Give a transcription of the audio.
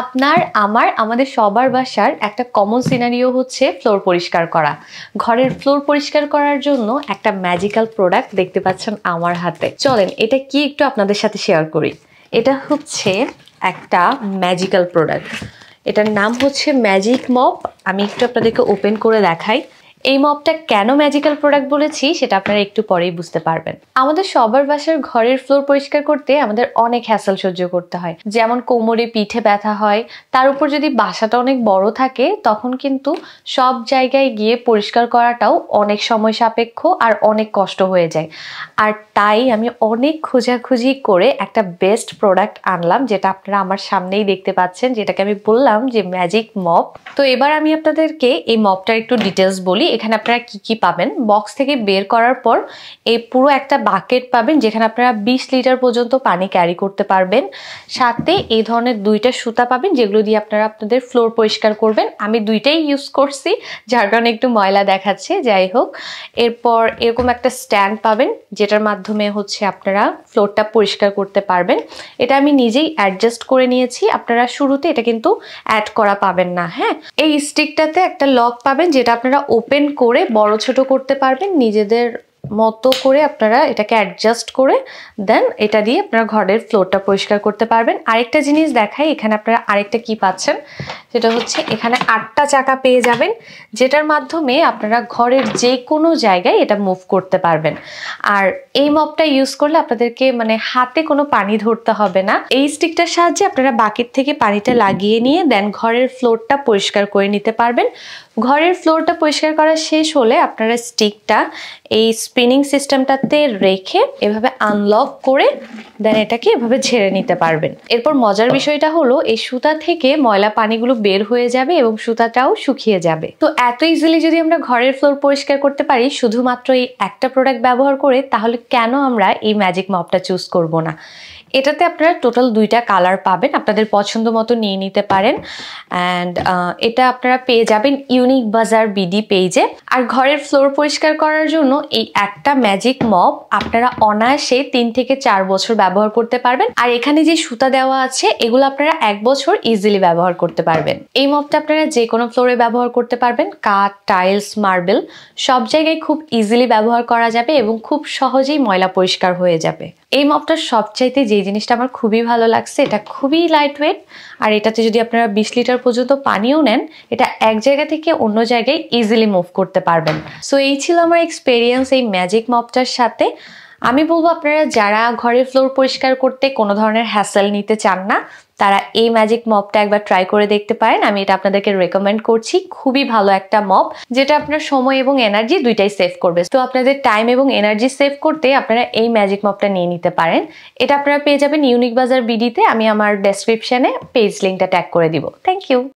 আপনার আমার আমাদের সবার বাসার একটা কমন সিনারিও হচ্ছে ফ্লোর পরিষ্কার করা। ঘরের ফ্লোর পরিষ্কার করার জন্য একটা ম্যাজিক্যাল প্রোডাক্ট দেখতে পাচ্ছেন আমার হাতে। চলেন এটা কি একটু আপনাদের সাথে শেয়ার করি। এটা হচ্ছে একটা ম্যাজিক্যাল প্রোডাক্ট, এটার নাম হচ্ছে ম্যাজিক মপ। আমি একটু আপনাদেরকে ওপেন করে দেখাই। এই মপটা কেন ম্যাজিক্যাল প্রোডাক্ট বলেছি সেটা আপনারা একটু পরেই বুঝতে পারবেন। আমাদের সবার বাসার ঘরের ফ্লোর পরিষ্কার করতে আমাদের অনেক হ্যাসেল সহ্য করতে হয়, যেমন কোমরে পিঠে ব্যথা হয়, তার উপর যদি বাসাটা অনেক বড় থাকে তখন কিন্তু সব জায়গায় গিয়ে পরিষ্কার করাটাও অনেক সময় সাপেক্ষ আর অনেক কষ্ট হয়ে যায়। আর তাই আমি অনেক খোঁজাখুঁজি করে একটা বেস্ট প্রোডাক্ট আনলাম, যেটা আপনারা আমার সামনেই দেখতে পাচ্ছেন, যেটাকে আমি বললাম যে ম্যাজিক মপ। তো এবার আমি আপনাদেরকে এই মপটার একটু ডিটেলস বলি। এখানে আপনারা কি কি পাবেন। বক্স থেকে বের করার পর এই পুরো একটা বাকেট পাবেন, যেখানে আপনারা 20 লিটার পর্যন্ত পানি ক্যারি করতে পারবেন। সাথে এই ধরনের দুইটা সুতা পাবেন, যেগুলো দিয়ে আপনারা আপনাদের ফ্লোর পরিষ্কার করবেন। আমি দুইটাই ইউজ করছি, যার কারণে একটু ময়লা দেখাচ্ছে, যাই হোক। এরপর এরকম একটা স্ট্যান্ড পাবেন, যেটার মাধ্যমে হচ্ছে আপনারা ফ্লোরটা পরিষ্কার করতে পারবেন। এটা আমি নিজেই অ্যাডজাস্ট করে নিয়েছি, আপনারা শুরুতে এটা কিন্তু অ্যাড করা পাবেন না। হ্যাঁ, এই স্টিকটাতে একটা লক পাবেন, যেটা আপনারা ওপেন করে বড় ছোট করতে পারবেন নিজেদের মতো করে। আপনারা এটাকে অ্যাডজাস্ট করে দেন এটা দিয়ে আপনারা ঘরের ফ্লোরটা পরিষ্কার করতে পারবেন। আরেকটা জিনিস দেখাই, এখানে আপনারা আরেকটা কি পাচ্ছেন, সেটা হচ্ছে এখানে 8টা চাকা পেয়ে যাবেন, যেটার মাধ্যমে আপনারা ঘরের যে কোনো জায়গায় এটা মুভ করতে পারবেন। আর এই মপটা ইউজ করলে আপনাদেরকে মানে হাতে কোনো পানি ধরতে হবে না। এই স্টিকটার সাহায্যে আপনারা বাকেট থেকে পানিটা লাগিয়ে নিয়ে দেন ঘরের ফ্লোরটা পরিষ্কার করে নিতে পারবেন। ঘরের ফ্লোরটা পরিষ্কার করা শেষ হলে আপনারা স্টিকটা এই স্পিনিং সিস্টেমটাতে রেখে এভাবে আনলক করে দেন এটাকে এভাবে ঝেড়ে নিতে পারবেন। এরপর মজার বিষয়টা হলো এই সুতা থেকে ময়লা পানিগুলো বের হয়ে যাবে এবং সুতাটাও শুকিয়ে যাবে। তো এত ইজিলি যদি আমরা ঘরের ফ্লোর পরিষ্কার করতে পারি শুধুমাত্র এই একটা প্রোডাক্ট ব্যবহার করে, তাহলে কেন আমরা এই ম্যাজিক মপটা চুজ করব না। এটাতে আপনারা টোটাল 2টা কালার পাবেন, আপনাদের পছন্দ মতো নিয়ে নিতে পারেন। অ্যান্ড এটা আপনারা পেয়ে যাবেন ইউনিক বাজার বিডি পেজে। আর ঘরের ফ্লোর পরিষ্কার করার জন্য এই একটা ম্যাজিক মপ আপনারা অনায়াসে 3 থেকে 4 বছর ব্যবহার করতে পারবেন। আর এখানে যে সুতা দেওয়া আছে এগুলো আপনারা 1 বছর ইজিলি ব্যবহার করতে পারবেন। এই মপটা আপনারা যে কোনো ফ্লোরে ব্যবহার করতে পারবেন, কাঠ, টাইলস, মার্বেল সব জায়গায় খুব ইজিলি ব্যবহার করা যাবে এবং খুব সহজেই ময়লা পরিষ্কার হয়ে যাবে। এই মপটার সবচাইতে যে জিনিসটা আমার খুবই ভালো লাগছে, এটা খুবই লাইট ওয়েট। আর এটাতে যদি আপনারা 20 লিটার পর্যন্ত পানিও নেন, এটা এক জায়গা থেকে অন্য জায়গায় ইজিলি মুভ করতে পারবেন। সো এই ছিল আমার এক্সপেরিয়েন্স এই ম্যাজিক মপটার সাথে। আমি বলবো আপনারা যারা ঘরের ফ্লোর পরিষ্কার করতে কোনো ধরনের হ্যাসেল নিতে চান না, তারা এই ম্যাজিক মপটা একবার ট্রাই করে দেখতে পারেন। আমি এটা আপনাদেরকে রেকমেন্ড করছি, খুবই ভালো একটা মপ, যেটা আপনার সময় এবং এনার্জি দুইটাই সেভ করবে। তো আপনাদের টাইম এবং এনার্জি সেভ করতে আপনারা এই ম্যাজিক মপটা নিয়ে নিতে পারেন। এটা আপনারা পেয়ে যাবেন ইউনিক বাজার বিডিতে। আমি আমার ডেসক্রিপশনে পেজ লিঙ্কটা ট্যাগ করে দিব। Thank you.